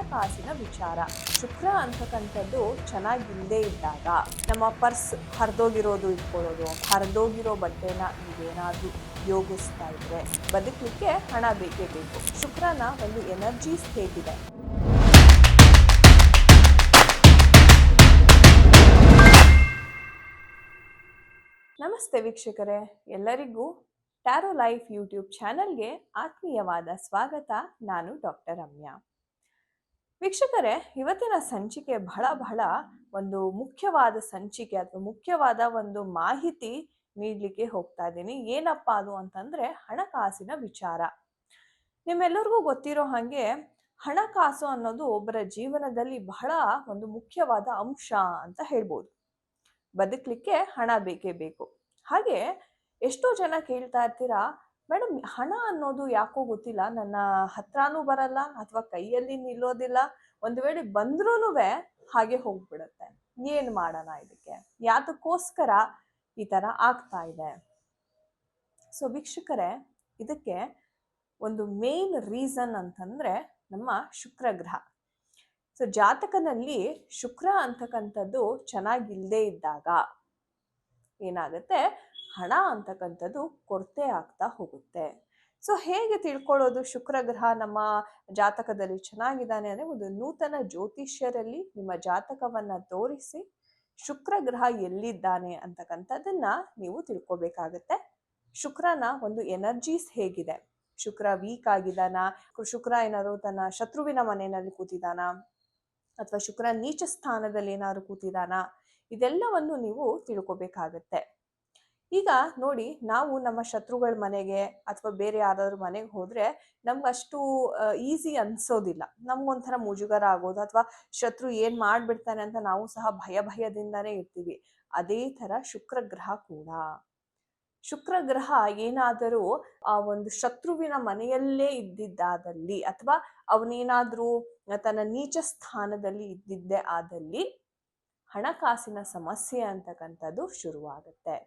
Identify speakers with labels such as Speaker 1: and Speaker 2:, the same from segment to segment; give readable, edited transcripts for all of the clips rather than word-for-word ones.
Speaker 1: ಹಣಕಾಸಿನ ವಿಚಾರ. ಶುಕ್ರ ಅಂತಕ್ಕಂಥದ್ದು ಚೆನ್ನಾಗಿಲ್ಲದೆ ಇದ್ದಾಗ ನಮ್ಮ ಪರ್ಸ್ ಹರಿದೋಗಿರೋದು ಇಟ್ಕೊಳ್ಳೋದು, ಹರಿದೋಗಿರೋ ಬಟ್ಟೆನ ನೀವೇನಾದ್ರೂ ಉಪಯೋಗಿಸ್ತಾ ಇದ್ರೆ ಬದುಕಲಿಕ್ಕೆ ಹಣ ಬೇಕೇ ಬೇಕು. ಶುಕ್ರನ ಒಂದು ಎನರ್ಜೀಸ್ ಹೇಗಿದೆ? ನಮಸ್ತೆ ವೀಕ್ಷಕರೇ, ಎಲ್ಲರಿಗೂ ಟ್ಯಾರೋ ಲೈಫ್ ಯೂಟ್ಯೂಬ್ ಚಾನಲ್ಗೆ ಆತ್ಮೀಯವಾದ ಸ್ವಾಗತ. ನಾನು ಡಾಕ್ಟರ್ ರಮ್ಯಾ. ವೀಕ್ಷಕರೇ, ಇವತ್ತಿನ ಸಂಚಿಕೆ ಬಹಳ ಒಂದು ಮುಖ್ಯವಾದ ಸಂಚಿಕೆ ಅಥವಾ ಮುಖ್ಯವಾದ ಒಂದು ಮಾಹಿತಿ ನೀಡಲಿಕ್ಕೆ ಹೋಗ್ತಾ ಇದ್ದೀನಿ. ಏನಪ್ಪಾ ಅದು ಅಂತಂದ್ರೆ ಹಣಕಾಸಿನ ವಿಚಾರ. ನಿಮ್ಮೆಲ್ಲರಿಗೂ ಗೊತ್ತಿರೋ ಹಾಗೆ ಹಣಕಾಸು ಅನ್ನೋದು ಒಬ್ಬರ ಜೀವನದಲ್ಲಿ ಬಹಳ ಒಂದು ಮುಖ್ಯವಾದ ಅಂಶ ಅಂತ ಹೇಳ್ಬೋದು. ಬದುಕಲಿಕ್ಕೆ ಹಣ ಬೇಕೇ ಬೇಕು. ಹಾಗೆ ಎಷ್ಟೋ ಜನ ಕೇಳ್ತಾ ಇರ್ತೀರಾ, ಮೇಡಮ್ ಹಣ ಅನ್ನೋದು ಯಾಕೋ ಗೊತ್ತಿಲ್ಲ, ನನ್ನ ಹತ್ರನೂ ಬರಲ್ಲ ಅಥವಾ ಕೈಯಲ್ಲಿ ನಿಲ್ಲೋದಿಲ್ಲ, ಒಂದು ವೇಳೆ ಬಂದ್ರೂ ಹಾಗೆ ಹೋಗ್ಬಿಡುತ್ತೆ. ಏನ್ ಮಾಡೋಣ ಇದಕ್ಕೆ? ಯಾತಕ್ಕೋಸ್ಕರ ಈ ತರ ಆಗ್ತಾ ಇದೆ? ಸೊ ವೀಕ್ಷಕರೇ, ಇದಕ್ಕೆ ಒಂದು ಮೇನ್ ರೀಸನ್ ಅಂತಂದ್ರೆ ನಮ್ಮ ಶುಕ್ರ ಗ್ರಹ. ಸೊ ಜಾತಕನಲ್ಲಿ ಶುಕ್ರ ಅಂತಕ್ಕಂಥದ್ದು ಚೆನ್ನಾಗಿಲ್ಲದೆ ಇದ್ದಾಗ ಏನಾಗುತ್ತೆ, ಹಣ ಅಂತಕ್ಕಂಥದ್ದು ಕೊರತೆ ಆಗ್ತಾ ಹೋಗುತ್ತೆ. ಸೊ ಹೇಗೆ ತಿಳ್ಕೊಳ್ಳೋದು ಶುಕ್ರ ಗ್ರಹ ನಮ್ಮ ಜಾತಕದಲ್ಲಿ ಚೆನ್ನಾಗಿದ್ದಾನೆ ಅಂದ್ರೆ, ಒಂದು ನೂತನ ಜ್ಯೋತಿಷ್ಯರಲ್ಲಿ ನಿಮ್ಮ ಜಾತಕವನ್ನ ತೋರಿಸಿ ಶುಕ್ರ ಗ್ರಹ ಎಲ್ಲಿದ್ದಾನೆ ಅಂತಕ್ಕಂಥದ್ದನ್ನ ನೀವು ತಿಳ್ಕೊಬೇಕಾಗತ್ತೆ. ಶುಕ್ರನ ಒಂದು ಎನರ್ಜೀಸ್ ಹೇಗಿದೆ, ಶುಕ್ರ ವೀಕ್ ಆಗಿದಾನ, ಶುಕ್ರ ಏನಾದ್ರು ತನ್ನ ಶತ್ರುವಿನ ಮನೆಯಲ್ಲಿ ಕೂತಿದಾನ, ಅಥವಾ ಶುಕ್ರ ನೀಚ ಸ್ಥಾನದಲ್ಲಿ ಏನಾದ್ರು ಕೂತಿದಾನ, ಇದೆಲ್ಲವನ್ನು ನೀವು ತಿಳ್ಕೊಬೇಕಾಗತ್ತೆ. ಈಗ ನೋಡಿ, ನಾವು ನಮ್ಮ ಶತ್ರುಗಳ ಮನೆಗೆ ಅಥವಾ ಬೇರೆ ಯಾರಾದ್ರೂ ಮನೆಗೆ ಹೋದ್ರೆ ನಮ್ಗಷ್ಟು ಈಸಿ ಅನ್ಸೋದಿಲ್ಲ. ನಮ್ಗೊಂಥರ ಮುಜುಗರ ಆಗೋದು, ಅಥವಾ ಶತ್ರು ಏನ್ ಮಾಡ್ಬಿಡ್ತಾನೆ ಅಂತ ನಾವು ಸಹ ಭಯದಿಂದಾನೇ ಇರ್ತೀವಿ. ಅದೇ ತರ ಶುಕ್ರ ಗ್ರಹ ಕೂಡ. ಶುಕ್ರ ಗ್ರಹ ಏನಾದರೂ ಆ ಒಂದು ಶತ್ರುವಿನ ಮನೆಯಲ್ಲೇ ಇದ್ದಿದ್ದಾದಲ್ಲಿ, ಅಥವಾ ಅವನೇನಾದ್ರೂ ತನ್ನ ನೀಚ ಸ್ಥಾನದಲ್ಲಿ ಇದ್ದಿದ್ದೇ ಆದಲ್ಲಿ ಹಣಕಾಸಿನ ಸಮಸ್ಯೆ ಅಂತಕ್ಕಂಥದ್ದು ಶುರುವಾಗುತ್ತೆ.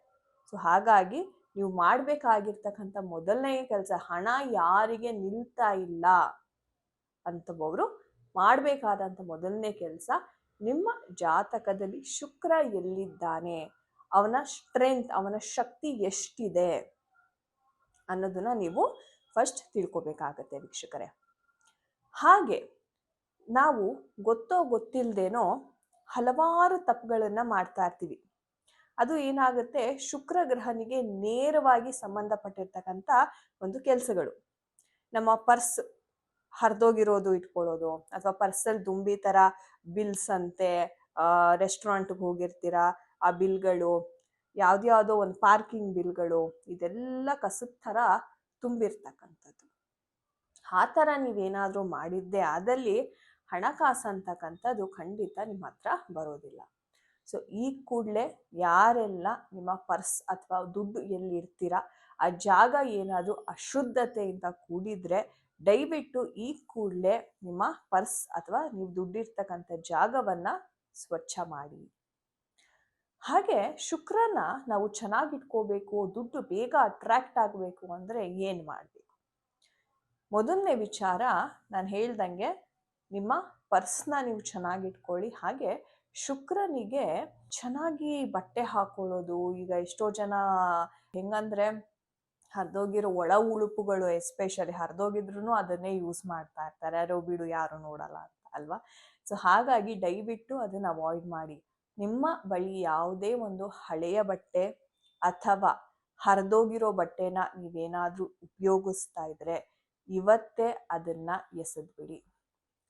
Speaker 1: ಸೊ ಹಾಗಾಗಿ ನೀವು ಮಾಡ್ಬೇಕಾಗಿರ್ತಕ್ಕಂಥ ಮೊದಲನೇ ಕೆಲಸ, ಹಣ ಯಾರಿಗೆ ನಿಲ್ತಾ ಇಲ್ಲ ಅಂತವರು ಮಾಡ್ಬೇಕಾದಂತ ಮೊದಲನೇ ಕೆಲಸ, ನಿಮ್ಮ ಜಾತಕದಲ್ಲಿ ಶುಕ್ರ ಎಲ್ಲಿದ್ದಾನೆ, ಅವನ ಸ್ಟ್ರೆಂತ್, ಅವನ ಶಕ್ತಿ ಎಷ್ಟಿದೆ ಅನ್ನೋದನ್ನ ನೀವು ಫಸ್ಟ್ ತಿಳ್ಕೊಬೇಕಾಗತ್ತೆ ವೀಕ್ಷಕರೇ. ಹಾಗೆ ನಾವು ಗೊತ್ತೋ ಗೊತ್ತಿಲ್ದೇನೋ ಹಲವಾರು ತಪ್ಪುಗಳನ್ನ ಮಾಡ್ತಾ ಇರ್ತೀವಿ. ಅದು ಏನಾಗುತ್ತೆ, ಶುಕ್ರ ಗ್ರಹನಿಗೆ ನೇರವಾಗಿ ಸಂಬಂಧಪಟ್ಟಿರ್ತಕ್ಕಂಥ ಒಂದು ಕೆಲಸಗಳು. ನಮ್ಮ ಪರ್ಸ್ ಹರಿದೋಗಿರೋದು ಇಟ್ಕೊಳ್ಳೋದು, ಅಥವಾ ಪರ್ಸಲ್ಲಿ ದುಂಬಿ ತರ ಬಿಲ್ಸ್ ಅಂತೆ, ರೆಸ್ಟೋರೆಂಟ್ಗೆ ಹೋಗಿರ್ತೀರಾ ಆ ಬಿಲ್ಗಳು, ಯಾವ್ದ್ಯಾವ್ದೋ ಒಂದು ಪಾರ್ಕಿಂಗ್ ಬಿಲ್ಗಳು, ಇದೆಲ್ಲ ಕಸದ ಥರ ತುಂಬಿರ್ತಕ್ಕಂಥದ್ದು. ಆ ಥರ ನೀವೇನಾದರೂ ಮಾಡಿದ್ದೇ ಆದಲ್ಲಿ ಹಣಕಾಸು ಅಂತಕ್ಕಂಥದ್ದು ಖಂಡಿತ ನಿಮ್ಮ ಹತ್ರ ಬರೋದಿಲ್ಲ. ಸೊ ಈ ಕೂಡಲೇ ಯಾರೆಲ್ಲ ನಿಮ್ಮ ಪರ್ಸ್ ಅಥವಾ ದುಡ್ಡು ಎಲ್ಲಿ ಇಡ್ತೀರಾ ಆ ಜಾಗ ಏನಾದರೂ ಅಶುದ್ಧತೆಯಿಂದ ಕೂಡಿದ್ರೆ ದಯವಿಟ್ಟು ಈ ಕೂಡಲೇ ನಿಮ್ಮ ಪರ್ಸ್ ಅಥವಾ ನೀವು ದುಡ್ಡಿರ್ತಕ್ಕಂಥ ಜಾಗವನ್ನ ಸ್ವಚ್ಛ ಮಾಡಿ. ಹಾಗೆ ಶುಕ್ರನ ನಾವು ಚೆನ್ನಾಗಿಟ್ಕೋಬೇಕು, ದುಡ್ಡು ಬೇಗ ಅಟ್ರಾಕ್ಟ್ ಆಗಬೇಕು ಅಂದ್ರೆ ಏನ್ ಮಾಡಬೇಕು? ಮೊದಲನೇ ವಿಚಾರ, ನಾನು ಹೇಳ್ದಂಗೆ ನಿಮ್ಮ ಪರ್ಸ್ನ ನೀವು ಚೆನ್ನಾಗಿಟ್ಕೊಳ್ಳಿ. ಹಾಗೆ ಶುಕ್ರನಿಗೆ ಚೆನ್ನಾಗಿ ಬಟ್ಟೆ ಹಾಕೊಳ್ಳೋದು. ಈಗ ಎಷ್ಟೋ ಜನ ಹೆಂಗಂದ್ರೆ ಹರಿದೋಗಿರೋ ಒಳ ಉಳುಪುಗಳು, ಎಸ್ಪೆಷಲಿ ಹರಿದೋಗಿದ್ರು ಅದನ್ನೇ ಯೂಸ್ ಮಾಡ್ತಾ ಇರ್ತಾರೆ, ಯಾರೋ ಬಿಡು ಯಾರು ನೋಡಲ್ಲ ಅಂತ ಅಲ್ವಾ. ಸೊ ಹಾಗಾಗಿ ದಯವಿಟ್ಟು ಅದನ್ನ ಅವಾಯ್ಡ್ ಮಾಡಿ. ನಿಮ್ಮ ಬಳಿ ಯಾವುದೇ ಒಂದು ಹಳೆಯ ಬಟ್ಟೆ ಅಥವಾ ಹರಿದೋಗಿರೋ ಬಟ್ಟೆನ ನೀವೇನಾದ್ರೂ ಉಪಯೋಗಿಸ್ತಾ ಇದ್ರೆ ಇವತ್ತೇ ಅದನ್ನ ಎಸೆದ್ಬಿಡಿ.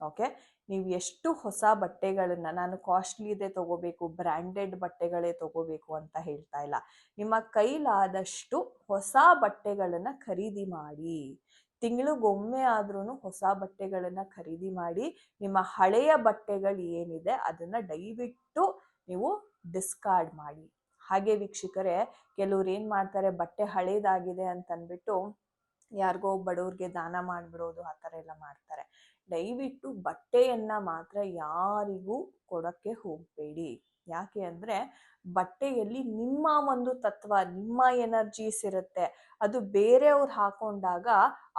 Speaker 1: ಓಕೆ, ನೀವು ಎಷ್ಟು ಹೊಸ ಬಟ್ಟೆಗಳನ್ನ, ನಾನು ಕಾಸ್ಟ್ಲಿ ಇದೆ ತಗೋಬೇಕು, ಬ್ರ್ಯಾಂಡೆಡ್ ಬಟ್ಟೆಗಳೇ ತಗೋಬೇಕು ಅಂತ ಹೇಳ್ತಾ ಇಲ್ಲ, ನಿಮ್ಮ ಕೈಲಾದಷ್ಟು ಹೊಸ ಬಟ್ಟೆಗಳನ್ನ ಖರೀದಿ ಮಾಡಿ. ತಿಂಗಳಿಗೊಮ್ಮೆ ಆದ್ರೂ ಹೊಸ ಬಟ್ಟೆಗಳನ್ನ ಖರೀದಿ ಮಾಡಿ. ನಿಮ್ಮ ಹಳೆಯ ಬಟ್ಟೆಗಳು ಏನಿದೆ ಅದನ್ನ ದಯವಿಟ್ಟು ನೀವು ಡಿಸ್ಕಾರ್ಡ್ ಮಾಡಿ. ಹಾಗೆ ವೀಕ್ಷಕರೇ, ಕೆಲವ್ರು ಏನ್ ಮಾಡ್ತಾರೆ, ಬಟ್ಟೆ ಹಳೇದಾಗಿದೆ ಅಂತ ಅಂದ್ಬಿಟ್ಟು ಯಾರಿಗೋ ಬಡವ್ರಿಗೆ ದಾನ ಮಾಡ್ಬಿಡೋದು, ಆ ಥರ ಎಲ್ಲ ಮಾಡ್ತಾರೆ. ದಯವಿಟ್ಟು ಬಟ್ಟೆಯನ್ನ ಮಾತ್ರ ಯಾರಿಗೂ ಕೊಡಕ್ಕೆ ಹೋಗಬೇಡಿ. ಯಾಕೆ ಅಂದ್ರೆ ಬಟ್ಟೆಯಲ್ಲಿ ನಿಮ್ಮ ಒಂದು ತತ್ವ, ನಿಮ್ಮ ಎನರ್ಜೀಸ್ ಇರುತ್ತೆ. ಅದು ಬೇರೆಯವ್ರು ಹಾಕೊಂಡಾಗ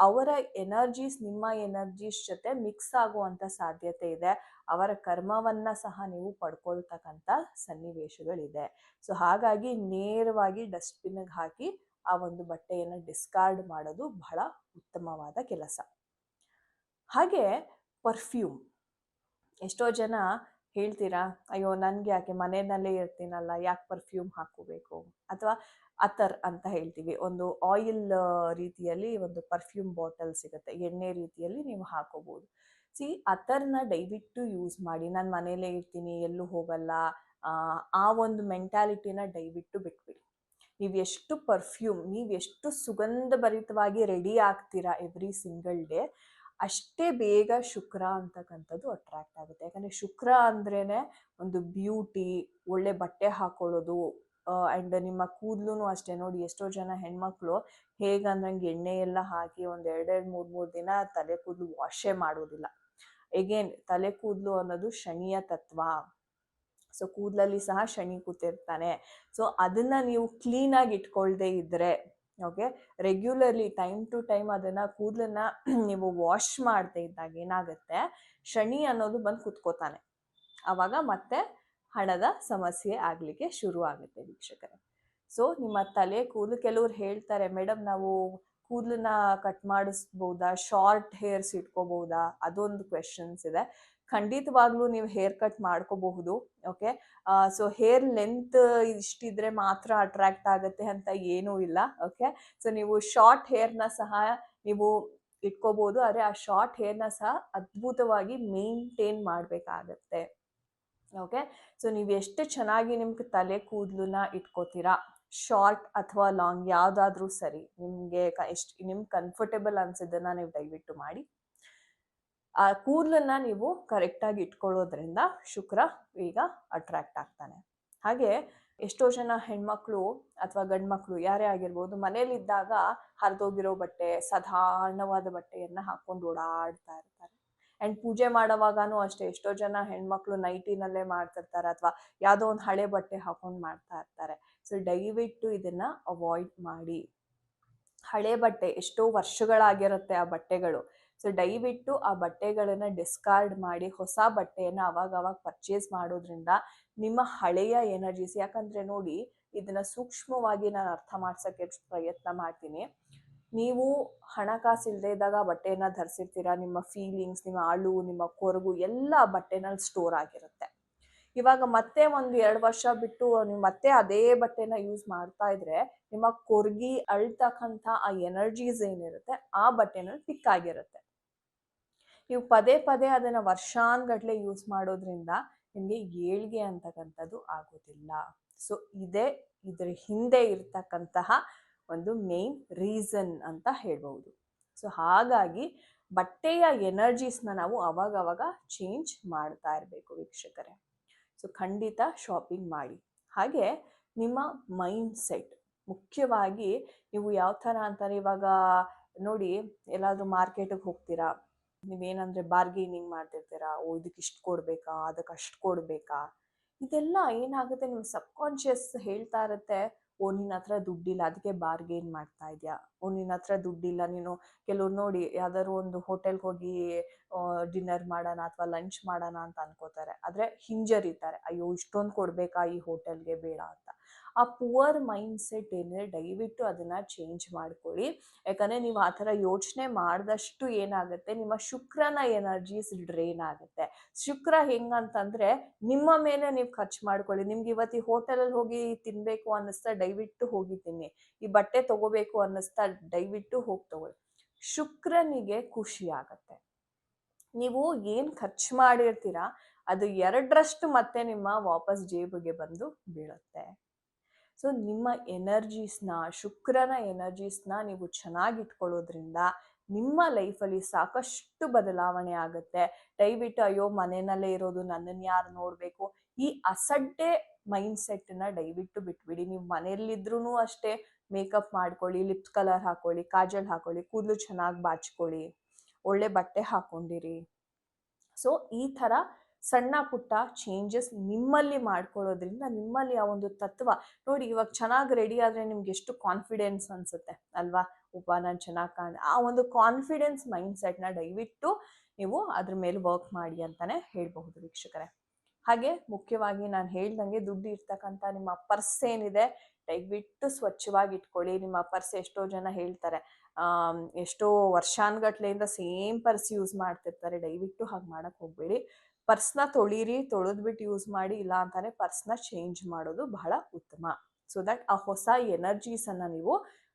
Speaker 1: ಅವರ ಎನರ್ಜೀಸ್ ನಿಮ್ಮ ಎನರ್ಜೀಸ್ ಜೊತೆ ಮಿಕ್ಸ್ ಆಗುವಂತ ಸಾಧ್ಯತೆ ಇದೆ. ಅವರ ಕರ್ಮವನ್ನ ಸಹ ನೀವು ಪಡ್ಕೊಳ್ತಕ್ಕಂಥ ಸನ್ನಿವೇಶಗಳಿದೆ. ಸೊ ಹಾಗಾಗಿ ನೇರವಾಗಿ ಡಸ್ಟ್ಬಿನ್ಗೆ ಹಾಕಿ ಆ ಒಂದು ಬಟ್ಟೆಯನ್ನು ಡಿಸ್ಕಾರ್ಡ್ ಮಾಡೋದು ಬಹಳ ಉತ್ತಮವಾದ ಕೆಲಸ. ಹಾಗೆ ಪರ್ಫ್ಯೂಮ್, ಎಷ್ಟೋ ಜನ ಹೇಳ್ತೀರಾ, ಅಯ್ಯೋ ನನ್ಗೆ ಯಾಕೆ, ಮನೆಯಲ್ಲೇ ಇರ್ತೀನಲ್ಲ, ಯಾಕೆ ಪರ್ಫ್ಯೂಮ್ ಹಾಕೋಬೇಕು, ಅಥವಾ ಅತರ್ ಅಂತ ಹೇಳ್ತೀವಿ, ಒಂದು ಆಯಿಲ್ ರೀತಿಯಲ್ಲಿ ಒಂದು ಪರ್ಫ್ಯೂಮ್ ಬಾಟಲ್ ಸಿಗುತ್ತೆ, ಎಣ್ಣೆ ರೀತಿಯಲ್ಲಿ ನೀವು ಹಾಕೋಬಹುದು. ಅತರ್ನ ದಯವಿಟ್ಟು ಯೂಸ್ ಮಾಡಿ. ನಾನು ಮನೇಲೇ ಇರ್ತೀನಿ, ಎಲ್ಲೂ ಹೋಗಲ್ಲ, ಆ ಒಂದು ಮೆಂಟ್ಯಾಲಿಟಿನ ದಯವಿಟ್ಟು ಬಿಟ್ಬಿಡಿ. ನೀವು ಎಷ್ಟು ಸುಗಂಧ ಭರಿತವಾಗಿ ರೆಡಿ ಆಗ್ತೀರಾ ಎವ್ರಿ ಸಿಂಗಲ್ ಡೇ, ಅಷ್ಟೇ ಬೇಗ ಶುಕ್ರ ಅಂತಕ್ಕಂಥದ್ದು ಅಟ್ರಾಕ್ಟ್ ಆಗುತ್ತೆ. ಯಾಕಂದ್ರೆ ಶುಕ್ರ ಅಂದ್ರೇನೆ ಒಂದು ಬ್ಯೂಟಿ, ಒಳ್ಳೆ ಬಟ್ಟೆ ಹಾಕೊಳ್ಳೋದು, ಅಂಡ್ ನಿಮ್ಮ ಕೂದಲು ಅಷ್ಟೇ. ನೋಡಿ, ಎಷ್ಟೋ ಜನ ಹೆಣ್ಮಕ್ಳು ಹೇಗಂದ್ರಂಗೆ ಎಣ್ಣೆ ಎಲ್ಲ ಹಾಕಿ ಒಂದ್ 2-3 ದಿನ ತಲೆ ಕೂದಲು ವಾಶೇ ಮಾಡೋದಿಲ್ಲ. ಎಗೇನ್, ತಲೆ ಕೂದಲು ಅನ್ನೋದು ಶನಿಯ ತತ್ವ. ಸೊ ಕೂದಲಲ್ಲಿ ಸಹ ಶನಿ ಕೂತಿರ್ತಾನೆ. ಸೊ ಅದನ್ನ ನೀವು ಕ್ಲೀನ್ ಆಗಿ ಇಟ್ಕೊಳ್ದೆ ಇದ್ರೆ, okay, regularly time to time ಅದನ್ನ ಕೂದಲನ್ನ ನೀವು ವಾಶ್ ಮಾಡದೆ ಇದ್ದಾಗ ಏನಾಗುತ್ತೆ, ಶನಿ ಅನ್ನೋದು ಬಂದು ಕುತ್ಕೋತಾನೆ. ಅವಾಗ ಮತ್ತೆ ಹಣದ ಸಮಸ್ಯೆ ಆಗ್ಲಿಕ್ಕೆ ಶುರು ಆಗುತ್ತೆ ವೀಕ್ಷಕರೇ. ಸೊ ನಿಮ್ಮ ತಲೆ ಕೂದಲು, ಕೆಲವ್ರು ಹೇಳ್ತಾರೆ, ಮೇಡಮ್ ನಾವು ಕೂದಲನ್ನ ಕಟ್ ಮಾಡಿಸ್ಬೋದಾ, ಶಾರ್ಟ್ ಹೇರ್ಸ್ ಇಟ್ಕೋಬಹುದಾ, ಅದೊಂದು ಕ್ವೆಶನ್ಸ್ ಇದೆ. ಖಂಡಿತವಾಗ್ಲೂ ನೀವು ಹೇರ್ ಕಟ್ ಮಾಡ್ಕೋಬಹುದು. ಓಕೆ, ಸೊ ಹೇರ್ ಲೆಂತ್ ಇಷ್ಟಿದ್ರೆ ಮಾತ್ರ ಅಟ್ರಾಕ್ಟ್ ಆಗುತ್ತೆ ಅಂತ ಏನೂ ಇಲ್ಲ. ಓಕೆ, ಸೊ ನೀವು ಶಾರ್ಟ್ ಹೇರ್ನ ಸಹ ನೀವು ಇಟ್ಕೋಬಹುದು. ಆದ್ರೆ ಆ ಶಾರ್ಟ್ ಹೇರ್ನ ಸಹ ಅದ್ಭುತವಾಗಿ ಮೇಂಟೈನ್ ಮಾಡ್ಬೇಕಾಗತ್ತೆ. ಓಕೆ, ಸೊ ನೀವು ಎಷ್ಟು ಚೆನ್ನಾಗಿ ನಿಮ್ಗೆ ತಲೆ ಕೂದಲನ್ನ ಇಟ್ಕೋತೀರಾ, ಶಾರ್ಟ್ ಅಥವಾ ಲಾಂಗ್ ಯಾವ್ದಾದ್ರೂ ಸರಿ, ನಿಮ್ಗೆ ಎಷ್ಟು ನಿಮ್ಗೆ ಕಂಫರ್ಟೇಬಲ್ ಅನ್ಸಿದ್ದನ್ನ ನೀವು ದಯವಿಟ್ಟು ಮಾಡಿ. ಆ ಕೂದಲನ್ನ ನೀವು ಕರೆಕ್ಟಾಗಿ ಇಟ್ಕೊಳ್ಳೋದ್ರಿಂದ ಶುಕ್ರ ಈಗ ಅಟ್ರಾಕ್ಟ್ ಆಗ್ತಾನೆ. ಹಾಗೆ ಎಷ್ಟೋ ಜನ ಹೆಣ್ಮಕ್ಳು ಅಥವಾ ಗಂಡ್ಮಕ್ಳು ಯಾರೇ ಆಗಿರ್ಬೋದು, ಮನೇಲಿದ್ದಾಗ ಹರಿದೋಗಿರೋ ಬಟ್ಟೆ, ಸಾಧಾರಣವಾದ ಬಟ್ಟೆಯನ್ನ ಹಾಕೊಂಡು ಓಡಾಡ್ತಾ ಇರ್ತಾರೆ. ಅಂಡ್ ಪೂಜೆ ಮಾಡೋವಾಗಾನು ಅಷ್ಟೇ, ಎಷ್ಟೋ ಜನ ಹೆಣ್ಮಕ್ಳು ನೈಟಿನಲ್ಲೇ ಮಾಡ್ತಿರ್ತಾರೆ, ಅಥವಾ ಯಾವುದೋ ಒಂದು ಹಳೆ ಬಟ್ಟೆ ಹಾಕೊಂಡು ಮಾಡ್ತಾ ಇರ್ತಾರೆ. ಸೊ ದಯವಿಟ್ಟು ಇದನ್ನ ಅವಾಯ್ಡ್ ಮಾಡಿ. ಹಳೆ ಬಟ್ಟೆ ಎಷ್ಟೋ ವರ್ಷಗಳಾಗಿರುತ್ತೆ ಆ ಬಟ್ಟೆಗಳು. ಸೊ ದಯವಿಟ್ಟು ಆ ಬಟ್ಟೆಗಳನ್ನ ಡಿಸ್ಕಾರ್ಡ್ ಮಾಡಿ ಹೊಸ ಬಟ್ಟೆಯನ್ನ ಅವಾಗ ಪರ್ಚೇಸ್ ಮಾಡೋದ್ರಿಂದ ನಿಮ್ಮ ಹಳೆಯ ಎನರ್ಜೀಸ್, ಯಾಕಂದ್ರೆ ನೋಡಿ, ಇದನ್ನ ಸೂಕ್ಷ್ಮವಾಗಿ ನಾನು ಅರ್ಥ ಮಾಡ್ಸಕ್ಕೆ ಪ್ರಯತ್ನ ಮಾಡ್ತೀನಿ. ನೀವು ಹಣಕಾಸು ಇಲ್ಲದೆ ಇದ್ದಾಗ ಬಟ್ಟೆಯನ್ನ ಧರಿಸಿರ್ತೀರಾ, ನಿಮ್ಮ ಫೀಲಿಂಗ್ಸ್, ನಿಮ್ಮ ಅಳು, ನಿಮ್ಮ ಕೊರಗು ಎಲ್ಲ ಬಟ್ಟೆನಲ್ಲಿ ಸ್ಟೋರ್ ಆಗಿರುತ್ತೆ. ಇವಾಗ ಮತ್ತೆ 1-2 ವರ್ಷ ಬಿಟ್ಟು ನೀವು ಮತ್ತೆ ಅದೇ ಬಟ್ಟೆನ ಯೂಸ್ ಮಾಡ್ತಾ ಇದ್ರೆ, ನಿಮ್ಮ ಕೊರ್ಗಿ ಅಳ್ತಕ್ಕಂಥ ಆ ಎನರ್ಜೀಸ್ ಏನಿರುತ್ತೆ ಆ ಬಟ್ಟೆನಲ್ಲಿ ಪಿಕ್ ಆಗಿರುತ್ತೆ. ನೀವು ಪದೇ ಪದೇ ಅದನ್ನ ವರ್ಷಾನ್ಗಟ್ಲೆ ಯೂಸ್ ಮಾಡೋದ್ರಿಂದ ನಿಮ್ಗೆ ಏಳ್ಗೆ ಅಂತಕ್ಕಂಥದ್ದು ಆಗೋದಿಲ್ಲ. ಸೊ ಇದ್ರ ಹಿಂದೆ ಇರ್ತಕ್ಕಂತಹ ಒಂದು ಮೇನ್ ರೀಸನ್ ಅಂತ ಹೇಳ್ಬಹುದು. ಸೊ ಹಾಗಾಗಿ ಬಟ್ಟೆಯ ಎನರ್ಜೀಸ್ನ ನಾವು ಅವಾಗ ಚೇಂಜ್ ಮಾಡ್ತಾ ಇರಬೇಕು ವೀಕ್ಷಕರೇ. ಸೊ ಖಂಡಿತ ಶಾಪಿಂಗ್ ಮಾಡಿ. ಹಾಗೆ ನಿಮ್ಮ ಮೈಂಡ್ ಸೆಟ್ ಮುಖ್ಯವಾಗಿ, ನೀವು ಯಾವ ಥರ ಅಂತಾರೆ, ಇವಾಗ ನೋಡಿ, ಎಲ್ಲಾದ್ರೂ ಮಾರ್ಕೆಟಿಗೆ ಹೋಗ್ತೀರಾ, ನೀವೇನಂದ್ರೆ ಬಾರ್ಗೇನಿಂಗ್ ಮಾಡ್ತಿರ್ತೀರಾ, ಇದಕ್ಕೆ ಇಷ್ಟು ಕೊಡ್ಬೇಕಾ, ಅದಕ್ಕೆ ಅಷ್ಟು ಕೊಡ್ಬೇಕಾ, ಇದೆಲ್ಲ ಏನಾಗುತ್ತೆ, ನಿಮ್ಮ ಸಬ್ಕಾನ್ಶಿಯಸ್ ಹೇಳ್ತಾ ಇರುತ್ತೆ, ನಿನ್ನ ಹತ್ರ ದುಡ್ಡಿಲ್ಲ ಅದಕ್ಕೆ ಬಾರ್ಗೇನ್ ಮಾಡ್ತಾ ಇದ್ಯಾ, ನಿನ್ನ ಹತ್ರ ದುಡ್ಡಿಲ್ಲ, ನೀನು ಕೆಲವ್ರು ನೋಡಿ ಯಾವ್ದಾದ್ರು ಒಂದು ಹೋಟೆಲ್ಗೆ ಹೋಗಿ ಡಿನ್ನರ್ ಮಾಡೋಣ ಅಥವಾ ಲಂಚ್ ಮಾಡೋಣ ಅಂತ ಅನ್ಕೋತಾರೆ, ಆದ್ರೆ ಹಿಂಜರಿತಾರೆ, ಅಯ್ಯೋ ಇಷ್ಟೊಂದು ಕೊಡ್ಬೇಕಾ ಈ ಹೋಟೆಲ್ಗೆ, ಬೇಡ ಅಂತ. ಆ ಪುವರ್ ಮೈಂಡ್ ಸೆಟ್ ಏನಿದೆ ದಯವಿಟ್ಟು ಅದನ್ನ ಚೇಂಜ್ ಮಾಡ್ಕೊಳ್ಳಿ. ಯಾಕಂದ್ರೆ ನೀವು ಆ ಥರ ಯೋಚನೆ ಮಾಡಿದಷ್ಟು ಏನಾಗುತ್ತೆ, ನಿಮ್ಮ ಶುಕ್ರನ ಎನರ್ಜೀಸ್ ಡ್ರೈನ್ ಆಗುತ್ತೆ. ಶುಕ್ರ ಹೆಂಗಂತಂದ್ರೆ ನಿಮ್ಮ ಮೇಲೆ ನೀವು ಖರ್ಚು ಮಾಡ್ಕೊಳ್ಳಿ. ನಿಮ್ಗೆ ಇವತ್ತು ಈ ಹೋಟೆಲಲ್ಲಿ ಹೋಗಿ ತಿನ್ಬೇಕು ಅನ್ನಿಸ್ತಾ ದಯವಿಟ್ಟು ಹೋಗಿ ತಿನ್ನಿ, ಈ ಬಟ್ಟೆ ತಗೋಬೇಕು ಅನ್ನಿಸ್ತಾ ದಯವಿಟ್ಟು ಹೋಗಿ ತಗೊಳ್ಳಿ. ಶುಕ್ರನಿಗೆ ಖುಷಿ ಆಗತ್ತೆ. ನೀವು ಏನ್ ಖರ್ಚು ಮಾಡಿರ್ತೀರಾ ಅದು 2ರಷ್ಟು ಮತ್ತೆ ನಿಮ್ಮ ವಾಪಸ್ ಜೇಬಿಗೆ ಬಂದು ಬೀಳುತ್ತೆ. ಸೊ ನಿಮ್ಮ ಎನರ್ಜೀಸ್ನ, ಶುಕ್ರನ ಎನರ್ಜೀಸ್ನ ನೀವು ಚೆನ್ನಾಗಿ ಇಟ್ಕೊಳ್ಳೋದ್ರಿಂದ ನಿಮ್ಮ ಲೈಫಲ್ಲಿ ಸಾಕಷ್ಟು ಬದಲಾವಣೆ ಆಗುತ್ತೆ. ದಯವಿಟ್ಟು ಅಯ್ಯೋ ಮನೆಯಲ್ಲೇ ಇರೋದು, ನನ್ನನ್ನು ಯಾರು ನೋಡಬೇಕು, ಈ ಅಸಡ್ಡೆ ಮೈಂಡ್ ಸೆಟ್ನ ದಯವಿಟ್ಟು ಬಿಟ್ಬಿಡಿ. ನೀವು ಮನೆಯಲ್ಲಿದ್ರೂ ಅಷ್ಟೇ ಮೇಕಪ್ ಮಾಡ್ಕೊಳ್ಳಿ, ಲಿಪ್ಸ್ ಕಲರ್ ಹಾಕೊಳ್ಳಿ, ಕಾಜಲ್ ಹಾಕೊಳ್ಳಿ, ಕೂದಲು ಚೆನ್ನಾಗಿ ಬಾಚ್ಕೊಳ್ಳಿ, ಒಳ್ಳೆ ಬಟ್ಟೆ ಹಾಕೊಂಡಿರಿ. ಸೊ ಈ ಥರ ಸಣ್ಣ ಪುಟ್ಟ ಚೇಂಜಸ್ ನಿಮ್ಮಲ್ಲಿ ಮಾಡ್ಕೊಳ್ಳೋದ್ರಿಂದ ನಿಮ್ಮಲ್ಲಿ ಆ ಒಂದು ತತ್ವ ನೋಡಿ, ಇವಾಗ ಚೆನ್ನಾಗಿ ರೆಡಿ ಆದರೆ ನಿಮ್ಗೆ ಎಷ್ಟು ಕಾನ್ಫಿಡೆನ್ಸ್ ಅನ್ಸುತ್ತೆ ಅಲ್ವಾ? ನಾನು ಚೆನ್ನಾಗಿ ಆ ಒಂದು ಕಾನ್ಫಿಡೆನ್ಸ್ ಮೈಂಡ್ ಸೆಟ್ನ ದಯವಿಟ್ಟು ನೀವು ಅದ್ರ ಮೇಲೆ ವರ್ಕ್ ಮಾಡಿ ಅಂತಾನೆ ಹೇಳ್ಬಹುದು ವೀಕ್ಷಕರೇ. ಹಾಗೆ ಮುಖ್ಯವಾಗಿ ನಾನು ಹೇಳ್ದಂಗೆ ದುಡ್ಡು ಇರ್ತಕ್ಕಂಥ ನಿಮ್ಮ ಪರ್ಸ್ ಏನಿದೆ ದಯವಿಟ್ಟು ಸ್ವಚ್ಛವಾಗಿ ಇಟ್ಕೊಳ್ಳಿ. ನಿಮ್ಮ ಪರ್ಸ್ ಎಷ್ಟೋ ಜನ ಹೇಳ್ತಾರೆ ಎಷ್ಟೋ ವರ್ಷಾನ್ಗಟ್ಲೆಯಿಂದ ಸೇಮ್ ಪರ್ಸ್ ಯೂಸ್ ಮಾಡ್ತಿರ್ತಾರೆ. ದಯವಿಟ್ಟು ಹಾಗೆ ಮಾಡಕ್ ಹೋಗ್ಬೇಡಿ. ಪರ್ಸ್ನ ತೊಳೀರಿ, ತೊಳೆದ್ಬಿಟ್ಟು ಯೂಸ್ ಮಾಡಿ. ಇಲ್ಲ ಅಂತಾನೆ ಪರ್ಸ್ನ ಚೇಂಜ್ ಮಾಡೋದು ಬಹಳ ಉತ್ತಮ. ಸೊ ದಟ್ ಆ ಹೊಸ ಎನರ್ಜೀಸನ್ನು ನೀವು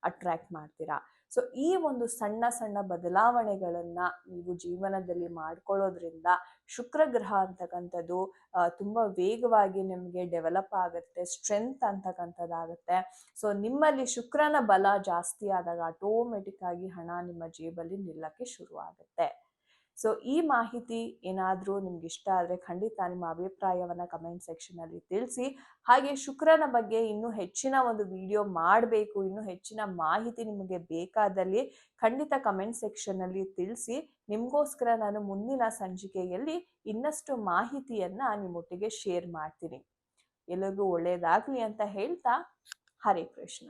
Speaker 1: ಅಟ್ರಾಕ್ಟ್ ಮಾಡ್ತೀರಾ. ಸೊ ಈ ಒಂದು ಸಣ್ಣ ಸಣ್ಣ ಬದಲಾವಣೆಗಳನ್ನ ನೀವು ಜೀವನದಲ್ಲಿ ಮಾಡ್ಕೊಳ್ಳೋದ್ರಿಂದ ಶುಕ್ರ ಗ್ರಹ ಅಂತಕ್ಕಂಥದ್ದು ತುಂಬ ವೇಗವಾಗಿ ನಿಮಗೆ ಡೆವಲಪ್ ಆಗುತ್ತೆ, ಸ್ಟ್ರೆಂತ್ ಅಂತಕ್ಕಂಥದ್ದಾಗುತ್ತೆ. ಸೊ ನಿಮ್ಮಲ್ಲಿ ಶುಕ್ರನ ಬಲ ಜಾಸ್ತಿ ಆದಾಗ ಆಟೋಮೆಟಿಕ್ ಆಗಿ ಹಣ ನಿಮ್ಮ ಜೇಬಲ್ಲಿ ನಿಲ್ಲಕ್ಕೆ ಶುರು ಆಗುತ್ತೆ. ಸೊ ಈ ಮಾಹಿತಿ ಏನಾದರೂ ನಿಮ್ಗೆ ಇಷ್ಟ ಆದರೆ ಖಂಡಿತ ನಿಮ್ಮ ಅಭಿಪ್ರಾಯವನ್ನು ಕಮೆಂಟ್ ಸೆಕ್ಷನಲ್ಲಿ ತಿಳಿಸಿ. ಹಾಗೆ ಶುಕ್ರನ ಬಗ್ಗೆ ಇನ್ನೂ ಹೆಚ್ಚಿನ ಒಂದು ವಿಡಿಯೋ ಮಾಡಬೇಕು, ಇನ್ನೂ ಹೆಚ್ಚಿನ ಮಾಹಿತಿ ನಿಮಗೆ ಬೇಕಾದಲ್ಲಿ ಖಂಡಿತ ಕಮೆಂಟ್ ಸೆಕ್ಷನ್ನಲ್ಲಿ ತಿಳಿಸಿ. ನಿಮಗೋಸ್ಕರ ನಾನು ಮುಂದಿನ ಸಂಚಿಕೆಯಲ್ಲಿ ಇನ್ನಷ್ಟು ಮಾಹಿತಿಯನ್ನು ನಿಮ್ಮೊಟ್ಟಿಗೆ ಶೇರ್ ಮಾಡ್ತೀನಿ. ಎಲ್ಲರಿಗೂ ಒಳ್ಳೆಯದಾಗಲಿ ಅಂತ ಹೇಳ್ತಾ, ಹರೇ ಕೃಷ್ಣ.